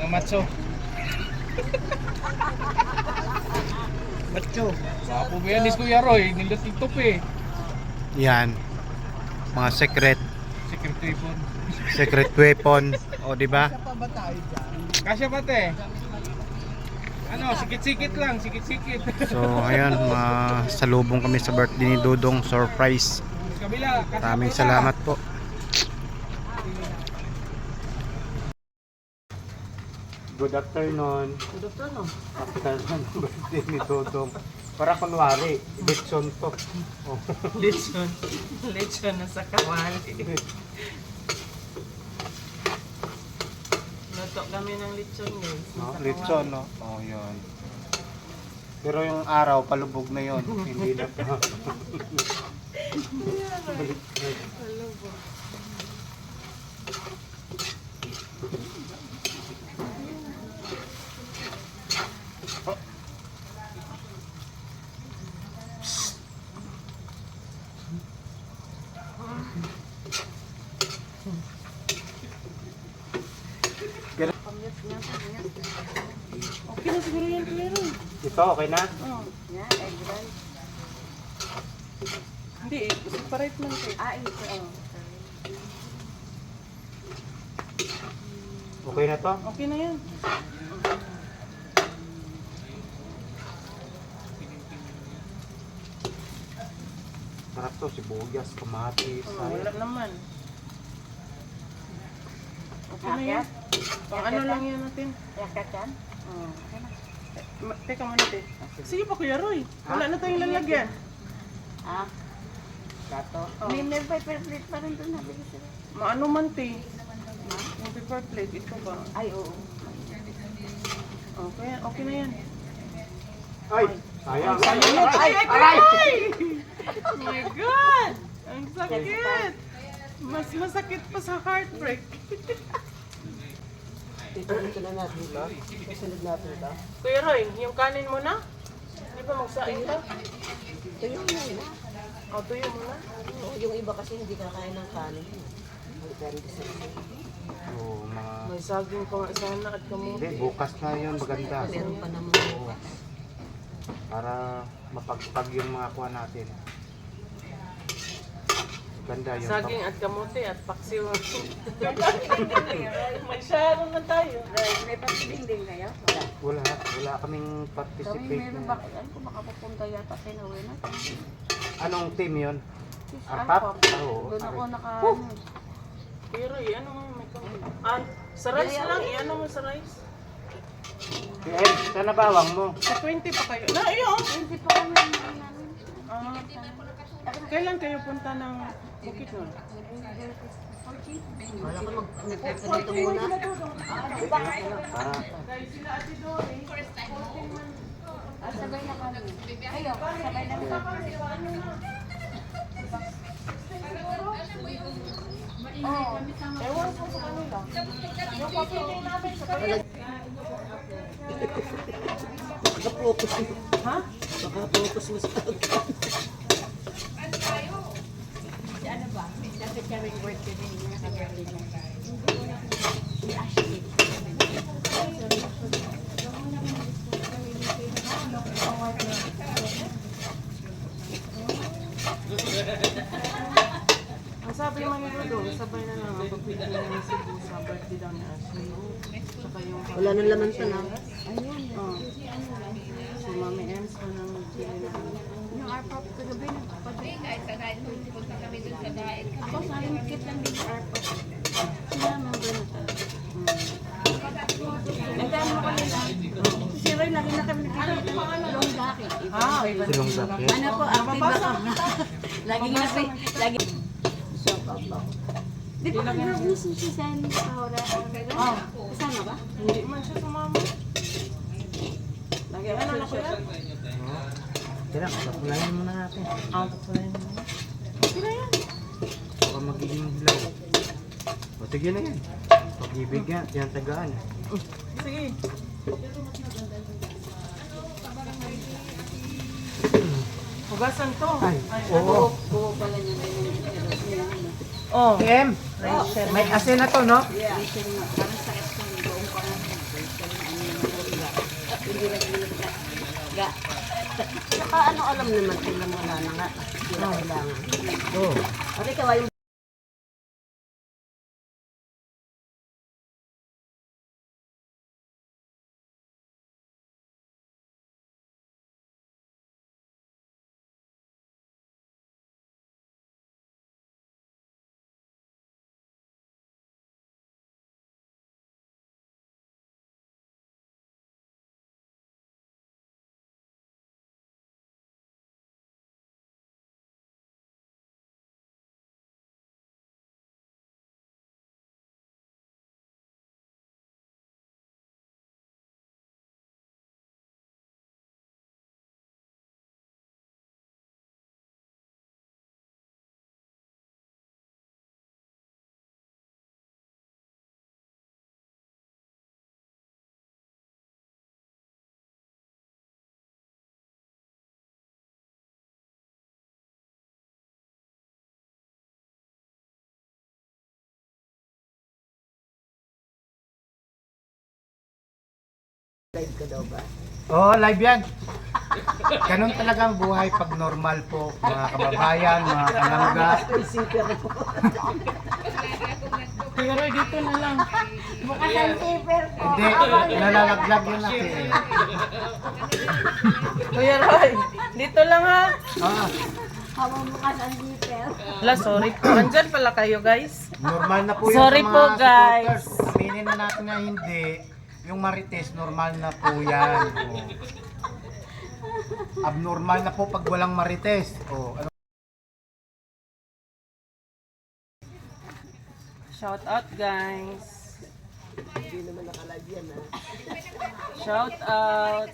Mga macho. Macho. Wapo ba yan? Is Kuya Roy. Nindot TikTok eh. Yan. Mga secret Secret weapon. weapon. O, di ba? Kasya ba te? Ano, sikit-sikit lang, sikit-sikit. So, ayan, salubong kami sa birthday ni Dudong. Surprise. Kabila, kasya Maraming pa. salamat po. Good afternoon. Good afternoon. After ng birthday ni Dudong. Para kunwari, lechon to. Oh. Lechon. Lechon na sa kawali. Luto kami ng lechon guys. No, Sa lechon, kawali. no? Oh, yun. Pero yung araw, palubog na yun. Hindi na pa. Palubog. Okay na siguro yan, Kuya Roy. Ito, okay na? Oh. Yan, egg rice. Hindi eh, separate man ito. Ito. Okay na to? Okay na yan. Sarap to, sibuyas, kamatis, Oh, wala sayang. naman. Okay na yan. Pang ano lang yan natin. Yakat yan? Oh. Teka muna, te. Sige pa, Kuya Roy. Wala na tayong lalagyan. Ah, Gato. Oh. may paper plate pa rin doon. Nabili sila. Maano man, te. Yung paper plate, ito ba? Ay, oo. Okay, okay na yan. Ay, sayang. Sayang yan. Ay, aray! Oh my God! Ang sakit! Mas masakit pa sa heartbreak. Dito na natin ito. Isunod natin ito. Kuya Roy, yung kanin mo na? Di ba magsain ka? Tuyo na yun. O, tuyo mo na. Yung iba kasi hindi kakain ng kanin. Depende sa Oo, mga... May saging pa nga sana at Hindi, kamuti. bukas na yun, maganda. meron pa naman. Oo. Para mapagpag yung mga kuha natin. Ganda yun. Saging at kamuti at paksiw. Magsaro na tayo. May pagdinding kayo? Wala. Wala kaming Kami participate. meron na. bakit? Ano kung makapupunta yata kinuwi na? Anong team yun? Sis, Arpap? Arpap. Oo. Doon ako naka... Pero ano mo may kamuti? Ah, sa rice lang. Iano mo sa rice? Eh, sana bawang mo. Sa 20 pa kayo. Na, ayun. Hindi pa kami namin. Ah, kailan kayo punta ng Bukit nun? Wala ko nag-prepare ka dito muna. Para Sila Ate Dory. Sabay na kami. Ayo, sabay na kami. Oh, Ewan ko sa kanila. Yung papili namin sa kanila. Naka-focus mo. Ha? Naka-focus mo sa dapat kami birthday din yung naka-birthday niya. Si Ashley. Ang sabi naman ni Rodong, sabay na lang ang pagpili ng Cebu sa birthday daw ni Ashley. Saka yung... Wala nang laman sa na. Ayun. Oh. So, Mami Ems pa nang pili na. Yung Arpap kagabi nagpapagay. Kahit sa diet, punta kami dun sa diet. Ako sa akin, kit lang din sa Arpap. Sila mga ganun talaga. Nagdaan mo kanila. Si Roy, lagi na kami nakikita. Long jacket. Ah, iba na. silong jacket. Ano po, active ako. Laging nasa, lagi. Di ba nag-mission si Sandy sa hora? Oh, kasama ba? Hindi man siya sumama. Lagi ano na kuya? Kaya, kapulayan muna natin. Ah, papulayan mo. Okay na yan. Baka magiging hilaw. O, sige na yan. Pag-ibig yan, yan tagaan. Sige. Hugasan to. Ay, ano? oo. Buo pala niya din yung Oh. Em, may asin na to, no? Mission na. Parang sakit ko yung buong pangalan. Hindi nag-iingat ka. Ga. Saka ano alam naman sila wala na nga. Hindi na kailangan. Oo. Okay, kawain live ka daw ba? Oo, live yan. Ganun talaga ang buhay pag normal po, mga kababayan, mga kalangga. Kuya Roy, dito na lang. Bukas ang paper ko. Hindi, nalalaglag yun natin. Kuya Roy, dito lang ha. Ah, Habang bukas ang paper. Wala, sorry po. Andyan pala kayo guys. normal na po yun Sorry sa mga po, guys. supporters. Aminin na natin na hindi. Yung marites, normal na po yan. Oh. Abnormal na po pag walang marites. Oh, ano? Shout out guys. Hindi naman nakalive yan ha. Shout out.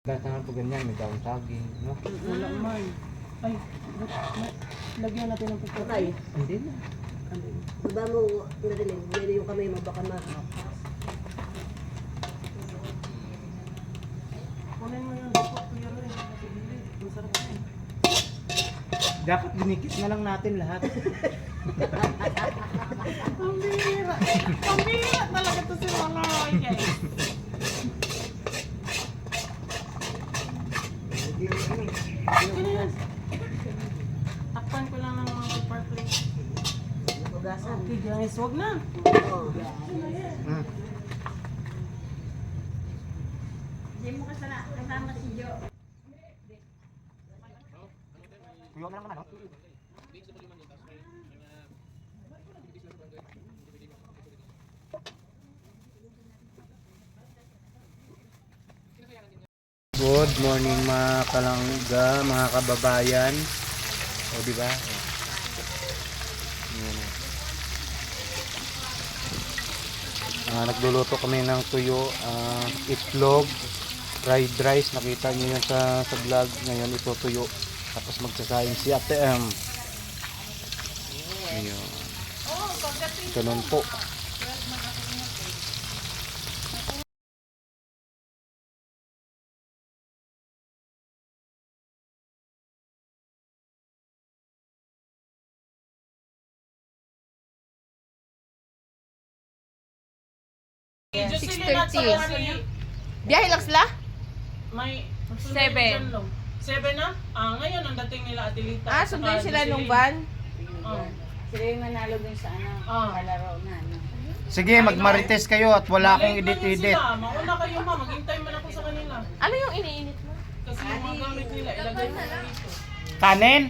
Datangan po ganyan, may daong saging, no? Wala man. Ay, lagyan natin ng puputi. Patay. Hindi na. Diba mo narinig? Yan yung kamay mo baka ma... Kunin mo yung lupot Kuya Roy. Kasi hindi. Masarap yan. Dapat ginikit na lang natin lahat. Pambira. Pambira talaga to si Mama Roy guys. Takpan ko lang ng mga department. Hugasan. Okay guys, wag na. Oo. Hmm. Hindi mo kasama si Jo. Tuyo na lang naman, no? Good morning mga kalangga, mga kababayan. O di ba? Yan. Nagluluto kami ng tuyo, itlog, fried rice. Nakita niyo yun sa vlog. Ngayon itutuyo. Tapos magsasaing si Ate M. Ayun. Ganun po. Jocelyn at 6:30. Biyahe lang sila? May 7. 7 na? Ngayon ang dating nila Adelita. Ah, sunduin sila nung van? Sila yung nanalo dun sa kalaro na. Sige, magmarites kayo at wala akong Malate na yun edit-edit. sila. Mauna kayo ma, maghintay man ako sa kanila. Ano yung iniinit mo? Kasi yung mga gamit nila, ilagay mo na dito. Kanin?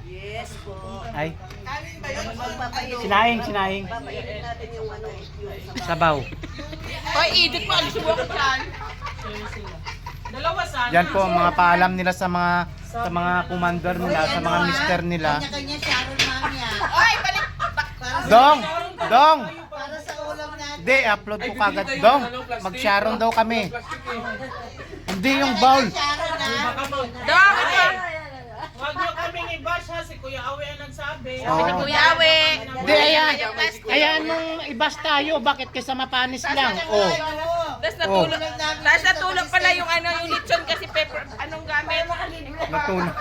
Yes po. Ay, Magpapainit. sinaing. Papainit natin yung ano, yung Sabaw. Hoy, edit mo. Alis mo ako dyan. Share sila. Dalawa sana. Yan po ang mga paalam nila sa mga commander nila, sa mga mister nila. Kanya-kanya Sharon Mamia. Hoy, balik. Dong! Dong! Para sa ulam natin. Hindi, upload ko kagad. Dong, mag-sharon daw kami. Hindi yung bowl. Sharon na. Dong, ito. Huwag niyo kaming i-bash ha, si Kuya Awe ang nagsabi. Oo. Ni Kuya Awe. Hindi, ayan nung ibas tayo. Bakit kaysa mapanis lang? Oh. Tapos natulog. Tapos natulog pala yung ano, yung lechon kasi pepper. Anong gamit? Natulog.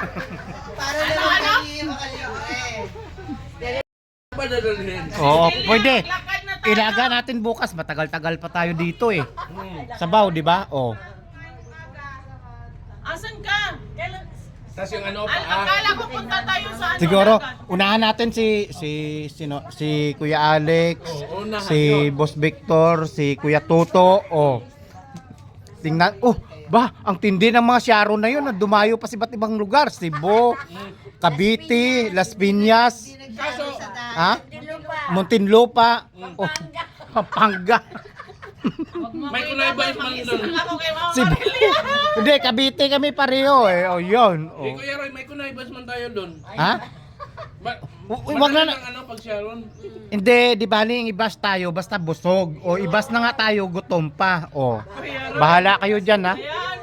Para na lang kayo makalimutan. Oo, pwede. Ilaga natin bukas. Matagal-tagal pa tayo dito eh. Sabaw, di ba? Oh. Asan ka? Kailan? Tapos yung ano Akala ko punta tayo sa ano. Siguro, agad. unahan natin si Kuya Alex, si Boss Victor, si Kuya Toto. Oh. Tingnan, ang tindi ng mga Sharon na yun. Dumayo pa sa iba't ibang lugar. Cebu, Cavite, Las Piñas, ha? Muntinlupa, Pampanga. May kunay ba yung mandun? Ako kay Mama Cebu. Hindi, Cavite kami pareho eh. Oh, yun. Hey, Oh. Kuya Roy, may kunay ba man tayo doon? Ha? Wag na ano pag Sharon? Hindi, di bali ibas tayo basta busog. O ibas na nga tayo gutom pa. O. Bahala kayo diyan ha. Hayaan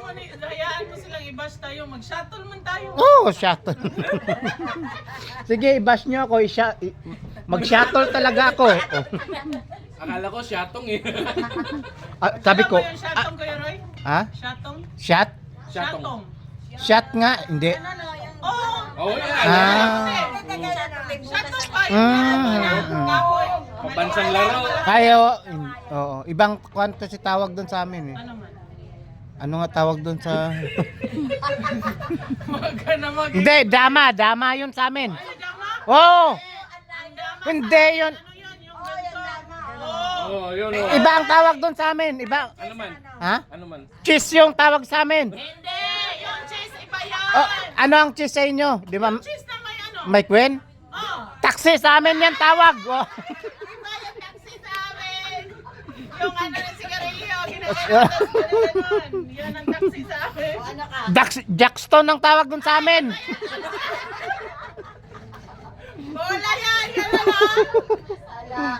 mo silang i-bash tayo. Mag-shuttle man tayo. Oh, shuttle. Sige, ibas nyo ako. Mag-shuttle talaga ako. Oh. Akala ko siyatong eh. Sabi ko, Ano ba yung shatong, Kuya Roy? ha? Shatong? Shot? Shatong. Shot nga? Hindi. Oh! Oh, yeah. Shatong pa Ah. Pabansang laro. Kayo, oo. Ibang kwanto si tawag doon sa amin eh. Ano man? Ano nga tawag doon sa... Huwag ka na mag- Hindi, dama. Dama yun sa amin. Ay, dama? Oo! Ang dama. Hindi yun. Ano yun? Yung ganito? Oh! Oh, yun oh. Iba ang tawag doon sa amin. Iba. Ano man? Ha? Ano man? Cheese yung tawag sa amin. Hindi! Yung cheese, iba yan! Oh, ano ang cheese sa inyo? Di ba? Cheese na may ano? May kwen? Oh! Taxi sa amin yan tawag. Oh. Iba yung taxi sa amin! Yung ano na sigarilyo, ginagawa. Yan ang taxi sa amin. Jackstone ang tawag doon sa amin. Wala yan! Yan na lang!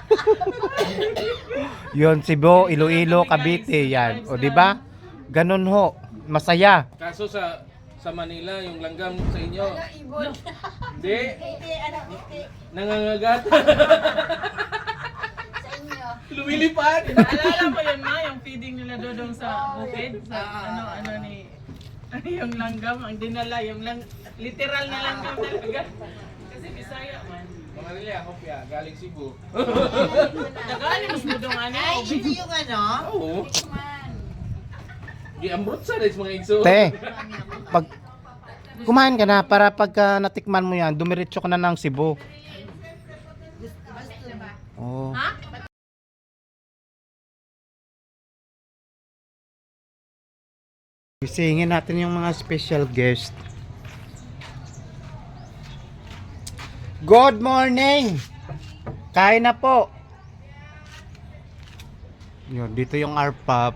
Yun, Cebu, Iloilo, Cavite, yan. O, di ba? Ganun ho. Masaya. Kaso sa Manila, yung langgam sa inyo. Hindi. Nangangagat. Lumilipad. Alala mo yun ma, yung feeding nila dodong sa bukid? Sa ano ni... yung langgam, ang dinala, literal na langgam talaga. Kasi Bisaya man. Mga nila, kopya, galing Cebu. Nagaling mas budong ano. Ito yung ano? Oo. Giambrot sa rin mga igso. Te, pag kumain ka na para pagka natikman mo yan, dumiretso ka na ng Cebu. Oh. Ha? Isingin natin yung mga special guest. Good morning! Kain na po! Yun, dito yung RPAP.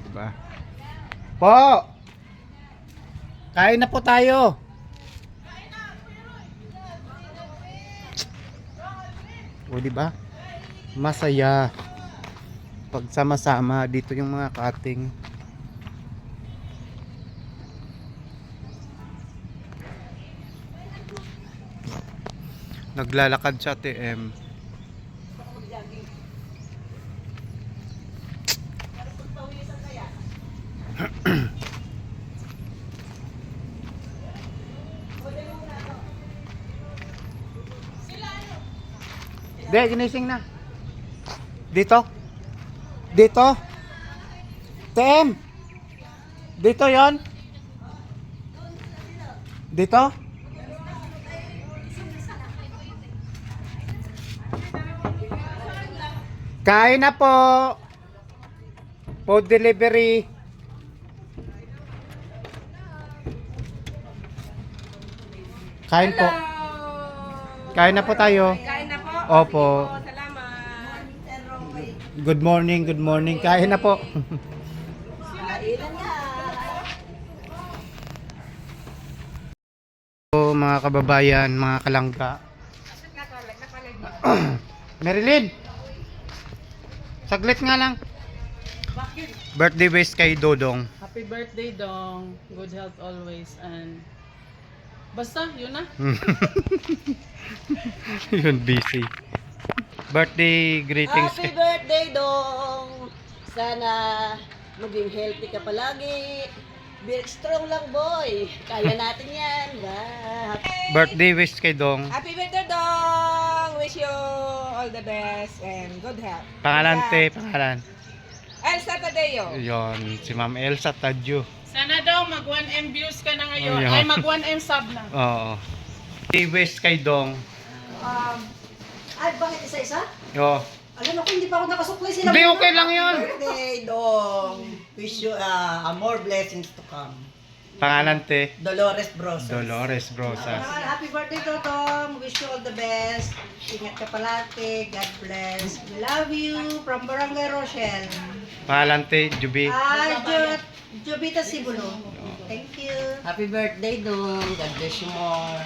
Diba? Po! Kain na po tayo! O diba? Masaya. Pag sama-sama, dito yung mga cutting. Naglalakad sa TM. Di, ginising na. Dito. Dito. TM. Dito yon. Dito. Kain na po. Food delivery. Kain po. Kain na po tayo. Kain na po. Opo. Salamat. Good morning, good morning. Kain na po. Ilan nga. So, mga kababayan, mga kalangga. Marilyn. Saglit nga lang. Birthday wish kay Dodong. Happy birthday, Dong. Good health always and basta, yun na. Yun, busy. Birthday greetings. Happy birthday, Dong! Sana maging healthy ka palagi. Be strong lang, boy. Kaya natin yan. Wow. Birthday wish kay Dong. Happy birthday, Dong! Wish you all the best and good health. Pangalan te, pangalan. Elsa Tadeo. Yon, si Ma'am Elsa Tadyo. Sana daw mag 1M views ka na ngayon. Ayun. Ay, mag 1M sub na. Oo. Birthday wish kay Dong. Ay, bakit isa-isa? Yo. Alam ako, hindi pa ako nakasuklay sila. Hindi, okay lang yun. Birthday, Dong! Wish you more blessings to come. Pangalan te, Dolores Brosas. Dolores Brosas. Happy birthday, Totom. Wish you all the best. Ingat ka palagi. God bless. We love you. From Barangay Rochelle. Pangalan te, Juby. Jubita Sibulo. Thank you. Happy birthday, Dong. God bless you more.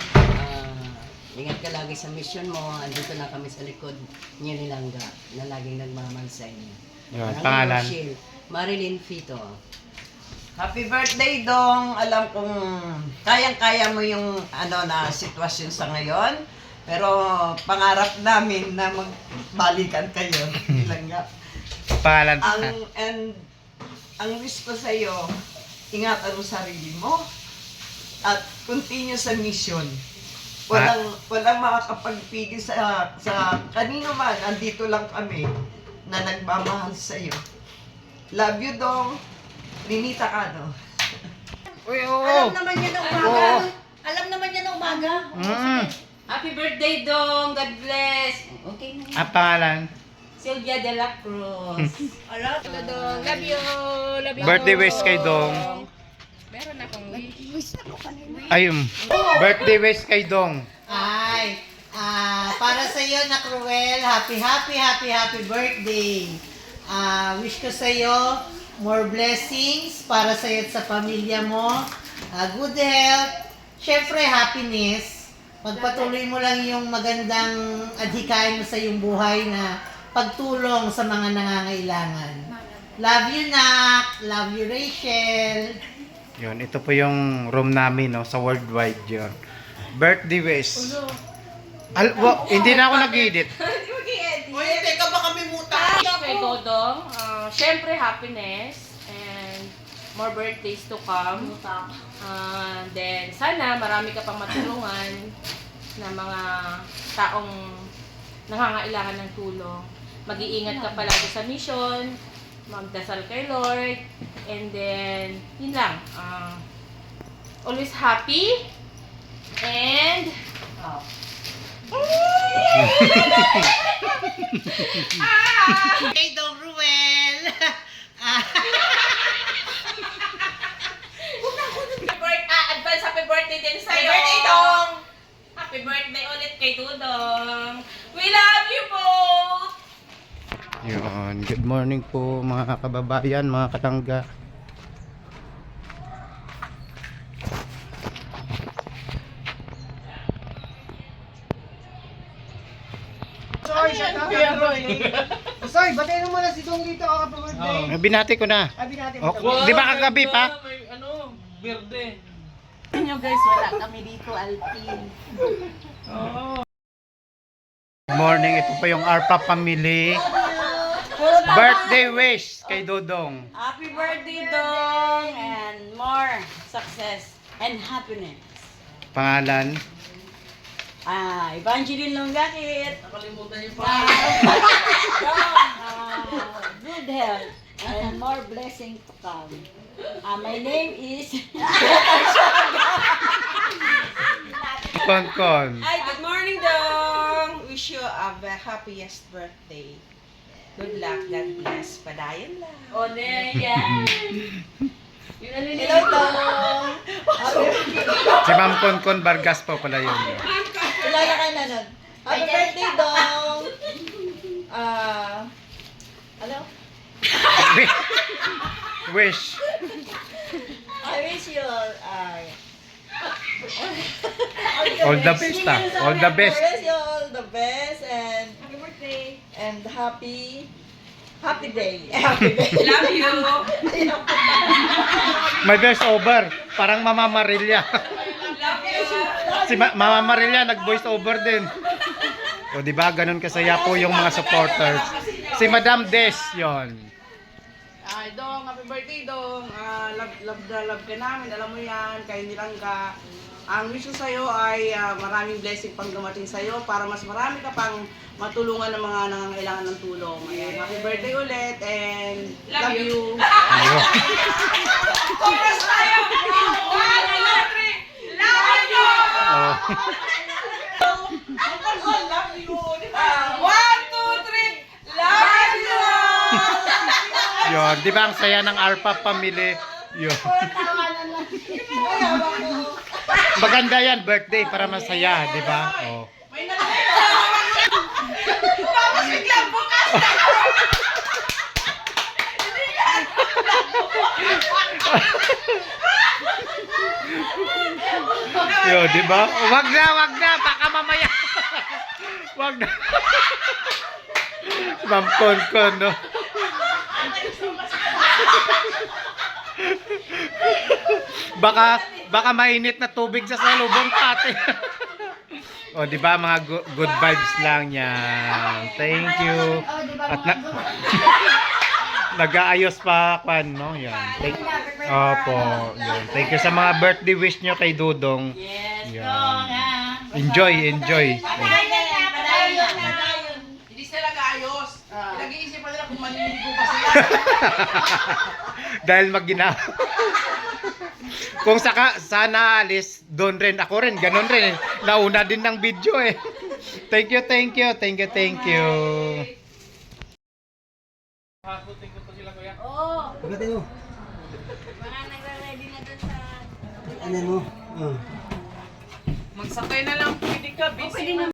Ingat ka lagi sa mission mo. Andito na kami sa likod niyo ni Langga na laging nagmamahal sa inyo. Yun, Barangay pangalan. Rochelle, Marilyn Fito. Happy birthday, Dong. Alam kong kayang-kaya mo yung na sitwasyon sa ngayon. Pero pangarap namin na magbalikan kayo. Ilang nga. Pangalan Ang wish ko sa iyo, ingatan mo sarili mo at continue sa mission. Walang makakapagpigil sa kanino man. Andito lang kami na nagmamahal sa iyo. Love you, Dong. Ninita ka, no? Uy, Alam naman niya na umaga. Alam naman niya na umaga. Happy birthday, Dong. God bless. Okay na. Ang pangalan? Sylvia de la Cruz. Alam na Dong. Love you. Love you. Birthday wish kay Dong. Meron akong wish. Ayun. Birthday wish kay Dong. Ay, para sa iyo na Cruel, happy birthday. Wish ko sa iyo more blessings para sa iyo at sa pamilya mo. Good health, syempre happiness. Pagpatuloy mo lang yung magandang adhikain mo sa iyong buhay na pagtulong sa mga nangangailangan. Love you, Nak. Love you, Rachel. Yun, ito po yung room namin, no, sa Worldwide yun. Birthday wish. Hindi na ako nag-edit. Uy, teka ba kami muta? Kay Dodong, syempre happiness and more birthdays to come. Then sana marami ka pang matulungan na mga taong nangangailangan ng tulong. Mag-iingat ka palagi sa mission, magdasal kay Lord, and then yun lang. Always happy and Hey, Dong Ruel. advance happy birthday din sa'yo. Happy birthday, Dong! Happy birthday ulit kay Dudong. We love you both! Yun, good morning po mga kababayan, mga katangga. Sorry, batay mo muna si Dong dito. Happy birthday. Binati ko na. Binati Oh, di ba kagabi pa? May berde. Nyo guys, wala kami dito, Alpin. morning. Ito pa yung Arpa family. Birthday wish kay Dodong. Happy birthday, Dong! And more success and happiness. Pangalan? Evangeline Longgakit. Nakalimutan niyo Good health and more blessing to come. My name is... Konkon. Hi, good morning, Dong! Wish you a the happiest birthday. Good luck, God bless. Padayon lang. Oh, there, yeah. Hello, Dong! Si Ma'am Konkon Vargas po pala yun. Kilala ka na nun. Happy birthday, Dong! Ano? Wish. I wish you All the best All the best. I wish you all the best and happy birthday and happy day. Happy day. Love you! May voice over. Parang Mama Marilya. Love you! Si Mama Marilya nag-voice over din. O di ba ganun kasaya po yung mga supporters. Si Madam Des yon. Ay, Dong, happy birthday, Dong. Love ka namin. Alam mo yan, kay Nilangga. Ang wish ko sa'yo ay maraming blessing pang dumating sa'yo para mas marami ka pang matulungan ng mga nangangailangan ng tulong. Ayan, happy birthday ulit and love you. Chorus tayo! 1, 2, 3! Love you! Oh. Love you! 1, 2, 3! Love you! Yon, di ba ang saya ng Arpa family? Yon. Maganda yan, birthday para masaya, di ba? Oh. Tapos biglang bukas na! Yo, di ba? Wag na, baka mamaya. Wag na. Ma'am Konkon, no? Baka mainit na tubig sa salubong pati. O, di ba mga good vibes lang yan. Thank you. At nag-aayos pa kwan, no? Yan. Opo, yun. Thank you sa mga birthday wish nyo kay Dudong. Yes, Yan. Dong, Enjoy. Hindi sila kaayos. Nag-iisipan nila kung maniligo pa sila. Dahil mag-ginawa. Kung sana alis, doon rin. Ako rin, ganun rin. Nauna din ng video eh. Thank you. Hakutin ko pa sila, kuya. Oo. Pagdating mo. Mga nagre-ready na dun sa... Ano mo? Magsakay na lang, pwede ka, busy.